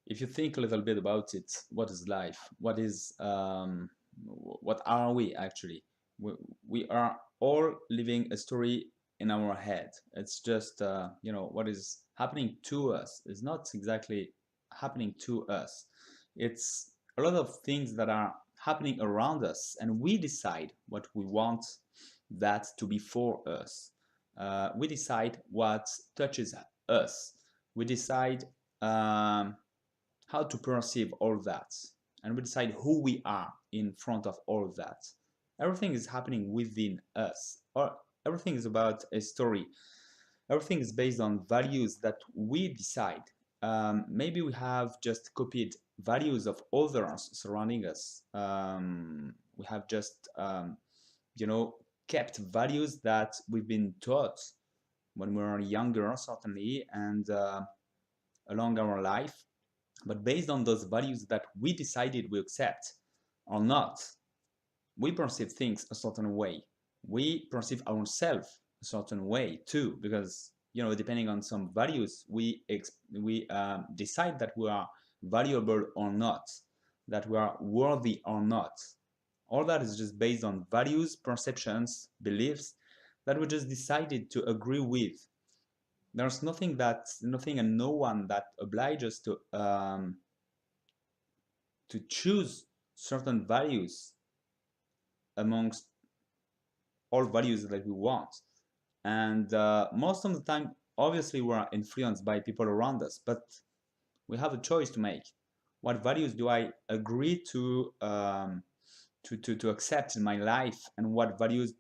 If you think a little bit about it, what is life? What are we actually? We, we are all living a story in our head. It's just, what is happening to us is not exactly happening to us. It's a lot of things that are happening around us, and we decide what we want that to be for us. We decide what touches us. We decide um, how to perceive all that, and we decide who we are in front of all of that. Everything is happening within us, or everything is about a story. Everything is based on values that we decide. Maybe we have just copied values of others surrounding us. We have just you know kept values that we've been taught when we were younger, certainly, and along our life. But based on those values that we decided we accept or not, we perceive things a certain way. We perceive ourselves a certain way too, because depending on some values, we decide that we are valuable or not, that we are worthy or not. All that is just based on values, perceptions, beliefs that we just decided to agree with. There's nothing and no one that obliges to choose certain values amongst all values that we want. And most of the time, obviously, we're influenced by people around us, but we have a choice to make. What values do I agree to accept in my life, and what values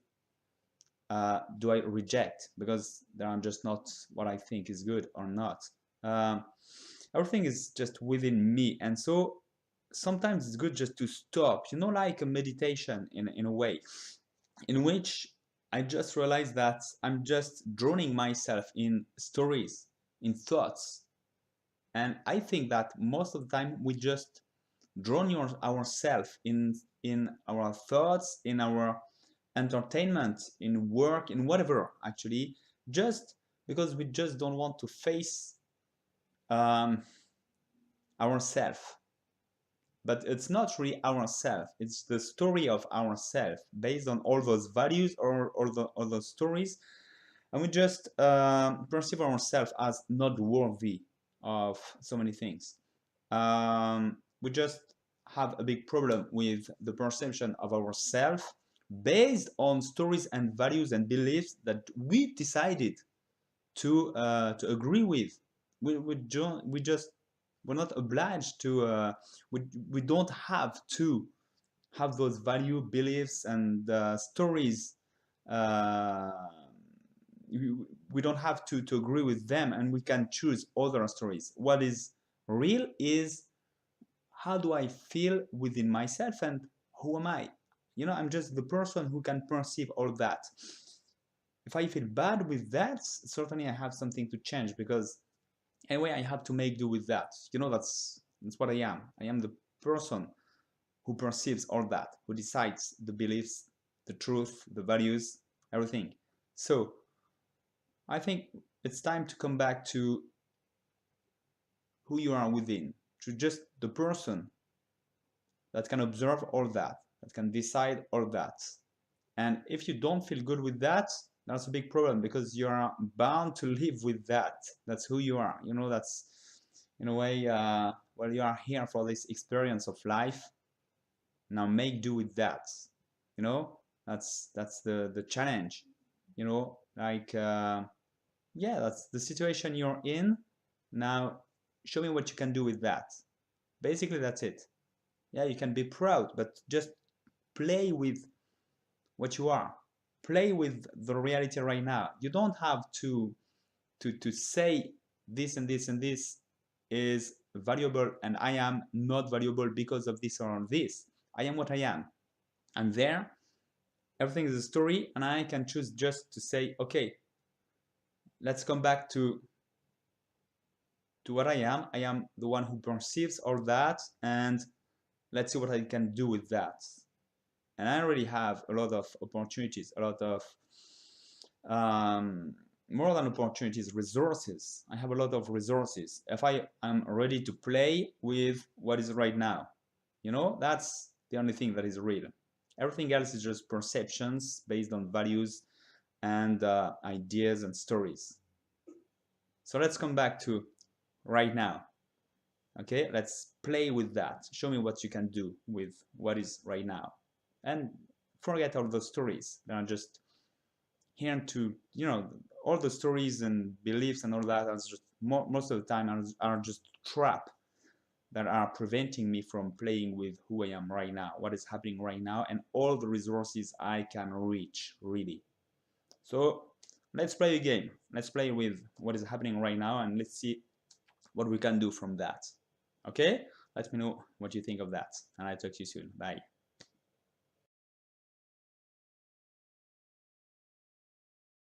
do I reject because they are just not what I think is good or not? Um, Everything is just within me, and so sometimes it's good just to stop, like a meditation in a way, in which I just realized that I'm just drowning myself in stories, in thoughts. And I think that most of the time we just drown ourselves in our thoughts, in our entertainment, in work, in whatever, actually, just because we just don't want to face um, ourselves. But it's not really ourself, it's the story of ourself based on all those values or all those stories, and we just perceive ourselves as not worthy of so many things. We just have a big problem with the perception of ourselves based on stories and values and beliefs that we decided to agree with. We just we're not obliged to we don't have to have those value beliefs and stories. uh, we don't have to agree with them, and we can choose other stories. What is real is how do I feel within myself, and who am I? I'm just the person who can perceive all that. If I feel bad with that, certainly I have something to change, because anyway I have to make do with that. That's what I am. I am the person who perceives all that, who decides the beliefs, the truth, the values, everything. So I think it's time to come back to who you are within, to just the person that can observe all that can decide all that. And if you don't feel good with that, that's a big problem, because you're bound to live with that. That's who you are. That's in a way, well, you are here for this experience of life. Now make do with that. You know, that's the challenge. Like yeah, that's the situation you're in. Now show me what you can do with that. Basically, that's it. Yeah, you can be proud, but just play with what you are. Play with the reality right now. You don't have to say this and this and this is valuable and I am not valuable because of this or this. I am what I am. I'm there. Everything is a story, and I can choose just to say, okay, let's come back to what I am. I am the one who perceives all that, and let's see what I can do with that. And I already have a lot of opportunities, a lot of more than opportunities, resources. I have a lot of resources. If I am ready to play with what is right now, you know, that's the only thing that is real. Everything else is just perceptions based on values and ideas and stories. So let's come back to right now. Okay, let's play with that. Show me what you can do with what is right now. And forget all those stories. They are just here to, you know, all the stories and beliefs and all that are just most of the time are just trap that are preventing me from playing with who I am right now, what is happening right now, and all the resources I can reach, really. So let's play a game. Let's play with what is happening right now, and let's see what we can do from that. Okay? Let me know what you think of that, and I'll talk to you soon. Bye.